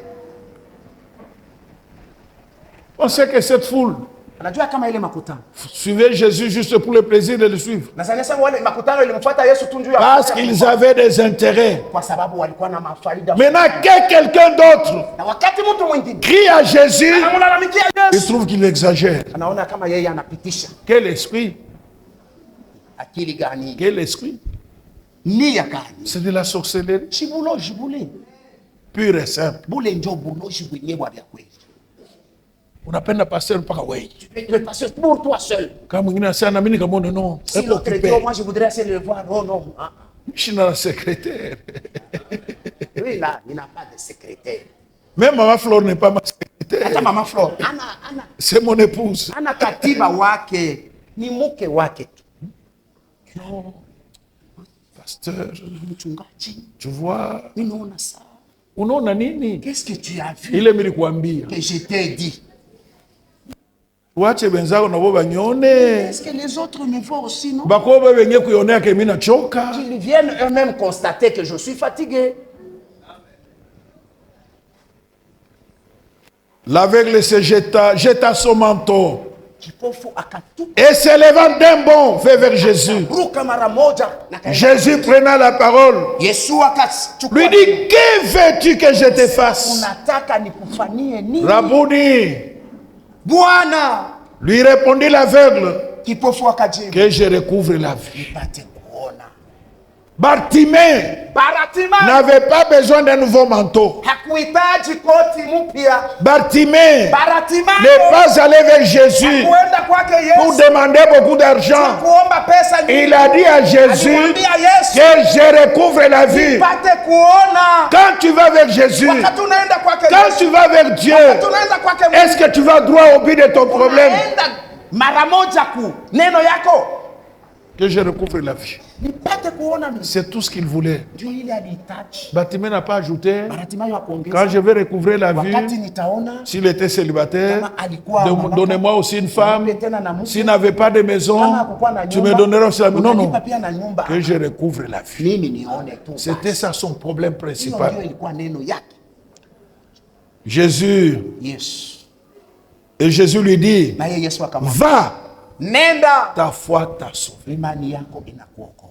On sait que cette foule Anajua kama ile makutano. suivait Jésus juste pour le plaisir de le suivre. Na sasa wale makutano ilimfuata Yesu tu njoo Parce qu'ils avaient des intérêts. kwa sababu walikuwa na mafaida. Maintenant, que quelqu'un d'autre Na wakati mtu mwingine crie à Jésus, anamlalamikia il Yesu, trouve qu'il exagère. anaona kama yeye anapitisha. Quel esprit? Akili gani? Quel esprit? Nia gani? C'est de la sorcellerie Chibuloji bule. pure et simple. Bule njo buloji bwenyewe vya kweli. Unapenda pasteur mpaka wewe. Le pasteur pour toi seul. Kama mwingine anasema mimi nikamwona no. Si Eko l'autre dit, occupé. oh, moi je voudrais essayer de le voir. Non, non. Ah. Je suis dans la secrétaire. Lui là, il n'a pas de secrétaire. Même Maman Flore n'est pas ma secrétaire. Hata mama Flore, C'est mon épouse. ana katiba wake, ni mke wake tu. Non. Pasteur, Mchungaji, tu vois, ninaona saa. unaona nini? Qu'est-ce que tu as vu Ile nilikuambia. que je t'ai dit? Wache wenzako na wao banyone. Est-ce que les autres me voient aussi, non? Bako wewe wenyewe kuionea ke mimi nachoka. Qu'ils viennent eux-mêmes constater que je suis fatigué. L'aveugle se jeta son manteau. Kipofu akatupa Et s'élevant d'un bond vers Jésus. ruka mara moja na kaenda. Jésus prenant la parole, Yesu akachukua. lui dit, que veux-tu que je te fasse? Unataka nikufanyie nini? Rabouni, Bwana. lui répondit l'aveugle, Kipofu akajibu, que je recouvre la vue. nipate kuona. Bartimée Bartimayo n'avait pas besoin d'un nouveau manteau. hakuhitaji koti mpya. Bartimée Bartimayo n'est pas allé vers Jésus kuenda kwake pour Yesu demander beaucoup d'argent. kuomba pesa nyingi. Il a dit à Jésus Alimwambia Yesu, que je recouvre la vue. nipate kuona. Quand tu vas vers Jésus, Wakati unaenda kwake quand Yesu, tu vas vers Dieu, wakati unaenda kwake Mungu, est-ce que tu vas droit au but de ton problème? unaenda mara moja ku neno yako, Que je recouvre la vue. nipate kuona mimi. C'est tout ce qu'il voulait. Ndio ile alihitaji. Bartimée n'a pas ajouté, Bartimayo quand akuongeza, je vais recouvrir la wakati vue, nitaona s'il était célibataire, kama alikuwa mwanamke, donnez-moi aussi une femme. nipe tena na mke. S'il n'avait pas de maison, Kama hakukuwa na tu nyumba, me donneras aussi la maison. Non, non. unanipa pia na nyumba. Que je recouvre la vue. Mimi nione tu. C'était ça son problème Hiyo principal. ndio ilikuwa neno yake. Jésus, Yesu. et Jésus lui dit, Naye Yesu akamwambia, va, nenda, ta foi t'a sauvé. imani yako inakuokoa.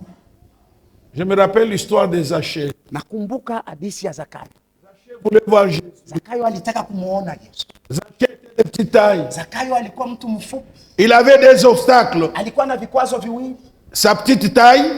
Je me rappelle l'histoire de Zachée. Nakumbuka hadithi ya Zakayo. Zachée voulait voir Jésus. Zakayo alitaka kumuona Yesu. Zachée était de petite taille. Zakayo alikuwa mtu mfupi. Il avait des obstacles. Alikuwa na vikwazo viwili. Sa petite taille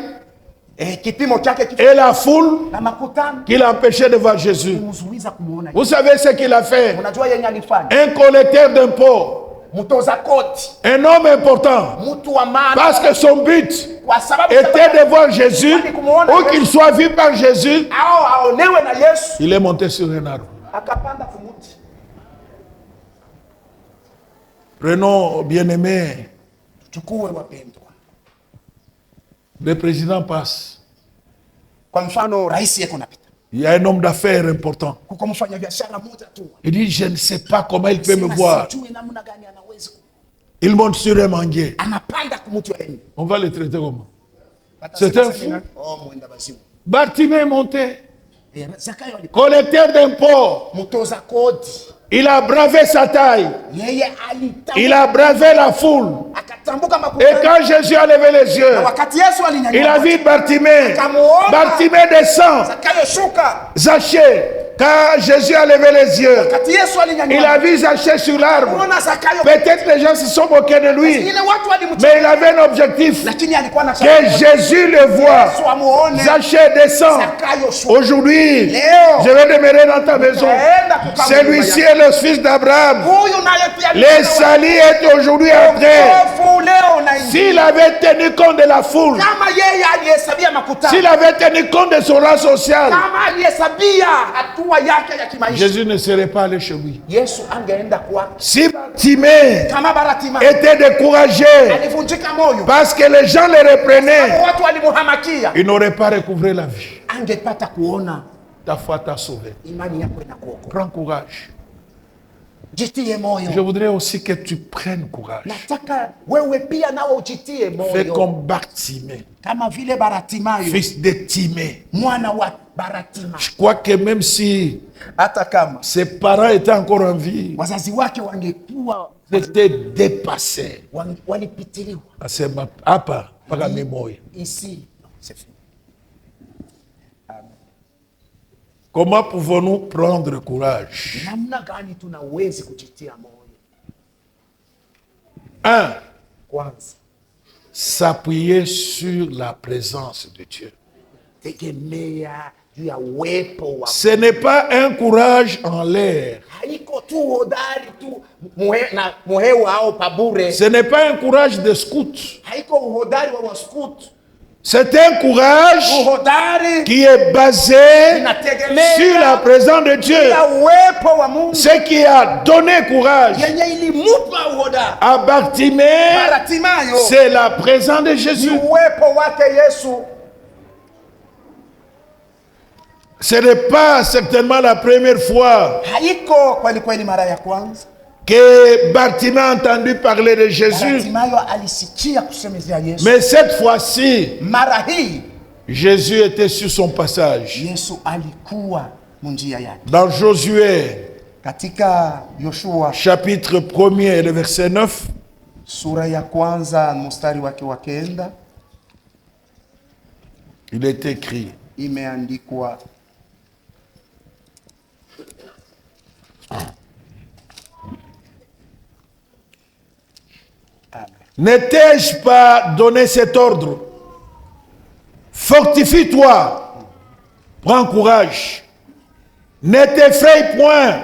Kipimo chake et la foule na makutano qui l'empêchait de voir Jésus. kumzuiza kumuona Yesu. Vous savez ce qu'il a fait? Unajua yenye alifanya? Un collecteur d'impôts. Mtoza kodi. Un homme important. Mtu wa maana. Parce que son but Kwa sababu était de voir Jésus ou qu'il soit vu par Jésus. aonewe na Yesu. Il est monté sur un arbre. Akapanda kumuti. Prenons, bien-aimés, Chukue wapendwa. le président passe. Kwa mfano rais yako napita. Il y a un homme d'affaires important. Kuko mfanya biashara mmoja tu. Il dit, je ne sais pas comment il peut me Sema voir. sijui namna gani anaweza. Il monte sur un manguier. Anapanda kumuti wa eni. On va le traiter comment? C'est un fou. Mwenda bazimu. Bartimée est monté. Zakayo alikuwa Collecteur d'impôts. mtoza kodi. Il a bravé sa taille. Yeye Il a bravé la foule. akatambuka Et makutano. quand Jésus a levé les yeux, Na wakati Yesu il a alinyanyua, vu Bartimée. Bartimée descend. Zakayo shuka. Zachée. Quand Jésus a levé les yeux, Wakati Yesu alinyanyua, il a vu Zachée sur l'arbre. Muona Zakayo. Peut-être les gens se sont moqués de lui. Wengine watu walimchukia, Mais il avait un objectif. lakini alikuwa na Que sababu. Jésus le voie. Yesu amuone. Zachée descend. Zakayo shuka. Aujourd'hui, Leo. je vais demeurer dans ta maison. Utaenda kukaa Celui-ci nyumba est le fils d'Abraham. Huyu naye pia Le salut est aujourd'hui entré. Wokovu leo na injili. S'il avait tenu compte de la foule, Kama yeye alihesabia makutano, s'il avait tenu compte de son rang social, kama alihesabia hatua yake ya kimaisha, Jésus ne serait pas allé chez lui. Yesu angeenda kwake. Si Bartimée Kama Baratima était découragé alivunjika moyo, parce que les gens le reprenaient, watu walimuhamakia, il n'aurait pas recouvré la vie. angepata kuona Ta foi t'a sauvé. imani yako inakuokoa. Prends courage. Jitie moyo. Je voudrais aussi que tu prennes courage. Nataka wewe pia nawe ujitie Fais moyo comme Bartimée, kama vile Baratimayo, fils de Timée. mwana wa Baratima. Je crois que même si Hata kama ses parents étaient encore en vie, wazazi wake wangekuwa ils étaient dépassés. walipitiliwa Asema hapa mpaka mimoya. isi. C'est fini. Comment pouvons-nous prendre courage? Namna gani tunawezi kujitia moyo? 1. Kwanza, S'appuyer sur la présence de Dieu. tegemea juu ya uwepo wa. Ce n'est pas un courage en l'air. Haiko tu hodari tu na muhewa au pabure. Ce n'est pas un courage de scout. Haiko uhodari wa waskutu. C'est un courage Uhodari qui est basé sur la présence de Dieu. ya uwepo wa Mungu. Ce qui a donné courage Yenye ilimupa uhodari à Bartimée, Baratimayo c'est la présence de ni Jésus. uwepo wake Yesu. Ce n'est pas certainement la première fois Haiko kweli kweli mara ya kwanza que Bartimée a entendu parler de Jésus. Baratimayo alisikia kusemezea Yesu. Mais cette fois-ci, Mara hii Jésus était sur son passage. Yesu alikuwa munjia yake. Dans Josué, Katika Yoshua chapitre 1er et le verset 9, sura ya kwanza mstari wake wa 9 il est écrit: imeandikwa, ne t'ai-je pas donné cet ordre? Fortifie-toi, prends courage, ne t'effraie point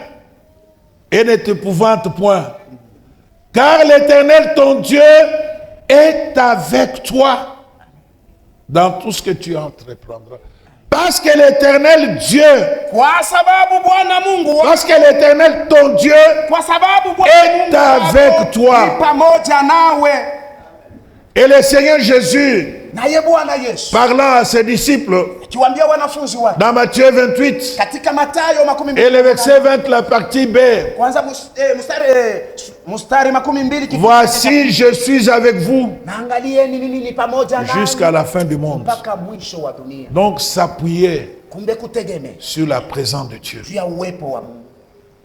et ne t'épouvante point, car l'Éternel ton Dieu est avec toi dans tout ce que tu entreprendras. Parce que l'Éternel Dieu, kwa sababu Bwana Mungu parce que l'Éternel ton Dieu kwa sababu Bwana est avec toi. ni pamoja nawe. Et le Seigneur Jésus, Naye Bwana Yesu parlant à ses disciples, akiwaambia wanafunzi wake dans Matthieu 28, katika Mathayo et le verset 20, la partie B, kwanza mstari 12, voici, je suis avec vous naangalieni mimi ni pamoja jusqu'à nanyi la fin du monde. mpaka mwisho wa dunia. Donc s'appuyer Kumbe kutegemea sur la présence de Dieu. juu ya uwepo wa Mungu.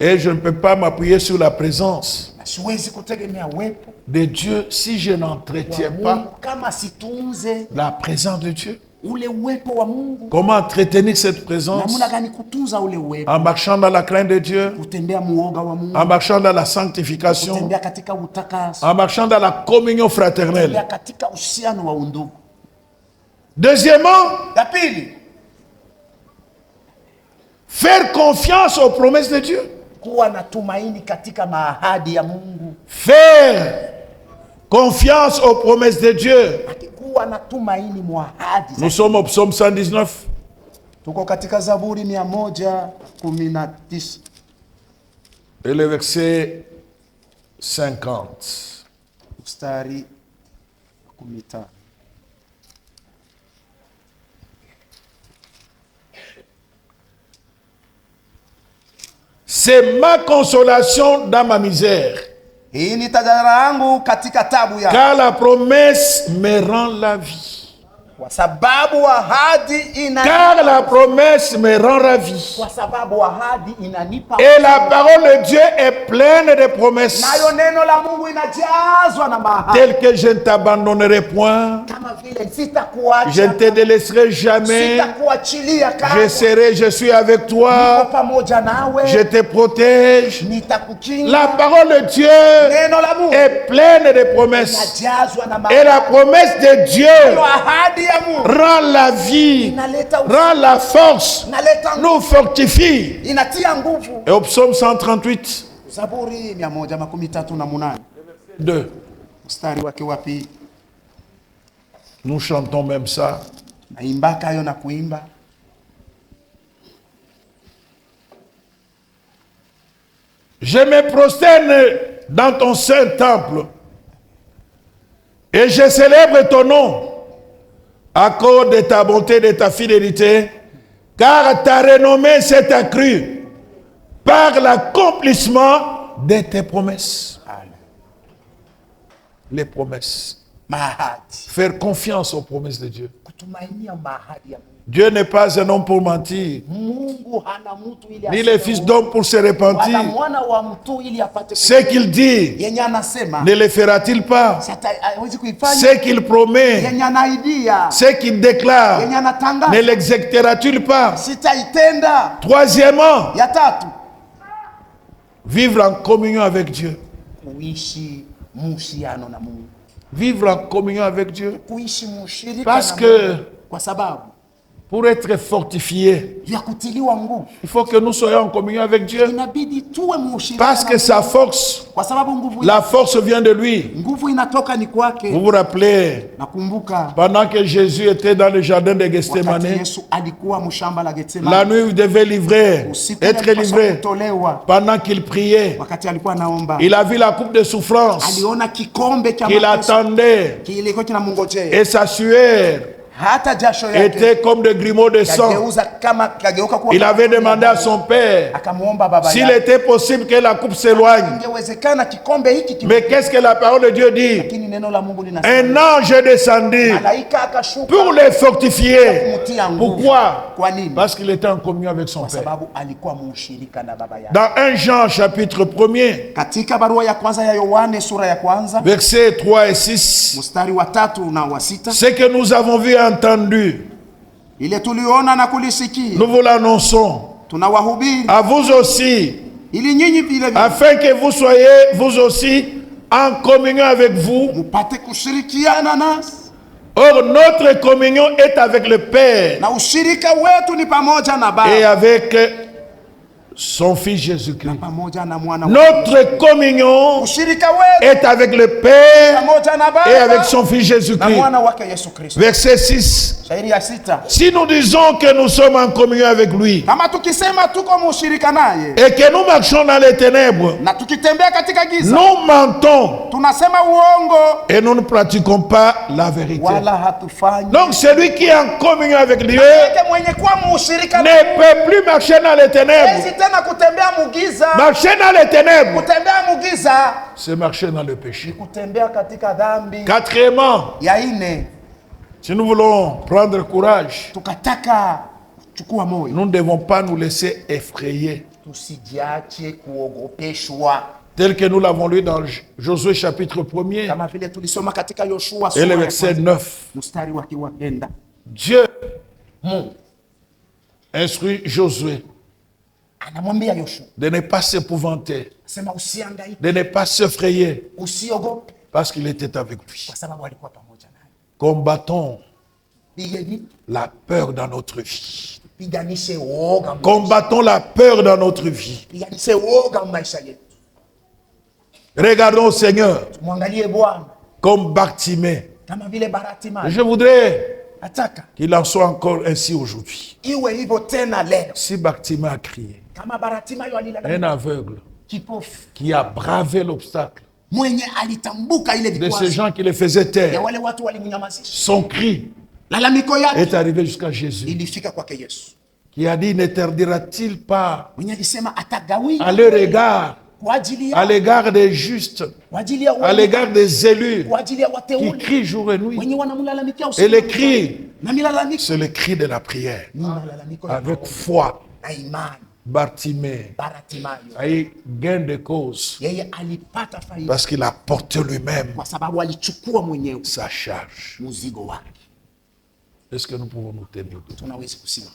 Et je ne peux pas m'appuyer sur la présence na siwezi kutegemea uwepo de Dieu si je n'entretiens wa Mungu pas kama situnze la présence de Dieu. ule uwepo wa Mungu. Comment entretenir cette présence? Namna gani kutunza ule uwepo? En marchant dans la crainte de Dieu, Kutembea muoga wa Mungu, en marchant dans la sanctification, kutembea katika utakaso, en marchant dans la communion kutembea fraternelle. katika uhusiano wa undugu. Deuxièmement, La pili, faire confiance aux promesses de Dieu. kuwa na tumaini katika maahadi ya Mungu. Faire confiance aux promesses de Dieu. Akikuwa na tumaini mwa ahadi. Nous sommes au psaume 119. Tuko katika Zaburi 119 Et le verset 50. mstari 15. C'est ma consolation dans ma misère. Hii ni tajara yangu katika tabu ya. Car la promesse me rend la vie. Kwa sababu ahadi inanipa. Car la promesse me rend la vie. Kwa sababu ahadi inanipa. Et la parole de Dieu est pleine de promesses. Nayo neno la Mungu inajazwa na mahadi. Tel que je ne t'abandonnerai point. Kama vile sitakuacha. Je ne te délaisserai jamais. Sitakuachilia kamwe. Je suis avec Niko toi. pamoja nawe. Je te protège. Nitakukinga. La parole de Dieu Neno la Mungu est pleine de promesses. inajazwa na mahadi. Et la promesse de Dieu Ahadi ya Mungu rend la vie, inaleta rend la force, inaleta nous fortifie. inatia nguvu. Et au psaume 138, Zaburi 138 2, mstari wake wa pili, nous chantons même ça. naimbaka hayo na kuimba. Je me prosterne dans ton saint temple et je célèbre ton nom à cause de ta bonté et de ta fidélité, car ta renommée s'est accrue par l'accomplissement de tes promesses. Les promesses. Mahadi. Faire confiance aux promesses de Dieu. Kutumainia mahadi ya Mungu. Dieu n'est pas un homme pour mentir, Mungu hana mtu ili ni le fils d'homme pour se repentir. wala mwana wa mtu ili apate. Ce qu'il dit, Yenye anasema ne le fera-t-il pas? hawezi kuifanya. Ce qu'il promet, Yenye anaidia. ce qu'il déclare, Yenye anatangaza. ne l'exécutera-t-il pas? Sitaitenda. Troisièmement, Ya tatu, vivre en communion avec Dieu. kuishi muhusiano na Mungu. Vivre en communion avec Dieu. Kuishi mushirika Parce na que Mungu. Kwa sababu pour être fortifié, ya kutiliwa nguvu il faut que nous soyons en communion avec Dieu. inabidi tuwe mushirika Parce na que Mungu. sa force, Kwa sababu nguvu la force vient de lui. nguvu inatoka ni Vous kwake. vous rappelez, Nakumbuka pendant que Jésus était dans le jardin de wakati Gethsemane, Yesu alikuwa mshamba la la Getsemani, nuit il devait livrer, usiku être alipaswa livré. kutolewa. Pendant qu'il priait, Wakati alikuwa anaomba, il a vu la coupe de souffrance aliona kikombe cha qu'il mateso attendait. kilikuwa kinamngojea, Et sa sueur hata jasho yake était comme des grumeaux de sang. kageuka kuwa. Il avait demandé à son père Akamuomba baba s'il yake, était possible que la coupe s'éloigne. ingewezekana kikombe hiki Mais qu'est-ce que la parole de Dieu dit? lakini neno la Mungu Un linasema ange est descendu malaika akashuka pour les fortifier. kumtia nguvu. Pourquoi? Kwa nini? Parce qu'il était en communion avec son Kwa père. sababu alikuwa mushirika na baba yake. Dans 1 Jean chapitre 1er, Katika barua ya kwanza ya Yohane sura ya kwanza versets 3 et 6, mstari wa 3 na wa 6, ce que nous avons vu et entendu, ile tuliona na kulisikia nous vous l'annonçons tunawahubiri à vous aussi, ili nyinyi vile vile afin que vous soyez vous aussi en communion avec vous. mupate kushirikiana nasi, Or, notre communion est avec le Père na ushirika wetu ni pamoja na et Baba avec son Fils na Jésus-Christ. pamoja na mwana wa Notre communion ushirika wetu est avec le Père pamoja na Baba et avec son Fils na Jésus-Christ. mwana wake Yesu Kristo. Verset 6. Shairi ya 6, Si nous disons que nous sommes en communion avec lui kama tukisema tuko mushirika naye et que nous marchons dans les ténèbres, na tukitembea katika giza nous mentons tunasema uongo et nous ne pratiquons pas la vérité. wala hatufanyi. Donc celui qui est en communion avec Dieu Yeye mwenye kuwa mushirika ne peut plus marcher dans les ténèbres. hawezi tena kutembea mugiza. Marcher dans les ténèbres, Kutembea mugiza c'est marcher dans le ni péché. kutembea katika dhambi. Quatrièmement, Ya ine, si nous voulons prendre courage, tukataka kuchukua moyo, nous ne devons pas nous laisser effrayer tusijiache kuogopeshwa. Tel que nous l'avons lu dans Josué chapitre 1er Kama vile tulisoma katika Yoshua et le sura ya verset kwanza, 9. mstari wake wa 9. Dieu Mungu instruit Josué anamwambia Yoshua, de ne pas s'épouvanter, sema usihangaike, de ne pas s'effrayer, usiogope, parce qu'il était avec lui. kwa sababu alikuwa pamoja naye. Combattons Pigeni, la peur dans notre vie. piganishe uoga, Combattons la peur dans notre vie. piganishe uoga maisha yetu. Regardons au Seigneur Mwangalie Bwana comme Bartimée. kama vile Bartimayo. Je voudrais Nataka qu'il en soit encore ainsi aujourd'hui. iwe hivyo tena leo. Si Bartimée a crié, Kama Bartimayo un alilalamika, aveugle kipofu qui a bravé l'obstacle mwenye alitambuka ile de ces vikwazo gens qui le faisaient ya taire, wale watu walimnyamazisha, son cri lalamiko yake est arrivé jusqu'à Jésus, ilifika kwake Yesu, qui a dit, n'interdira-t-il pas mwenye alisema atagawia à leur égard, kwa ajili à ya l'égard des justes, kwa ajili ya à wale, l'égard des élus kwa ajili ya qui wateule crient jour et nuit? wenye wanamlalamikia Et usiku les cris, na milalamiko c'est le cri de la prière. ni malalamiko ya Avec maombi foi, na imani. Bartimée Bartimayo a eu gain de cause yeye alipata faida parce qu'il a porté lui-même kwa sababu alichukua mwenyewe sa charge. mzigo wake. Est-ce que nous pouvons nous tenir debout? Tunaweza kusimama.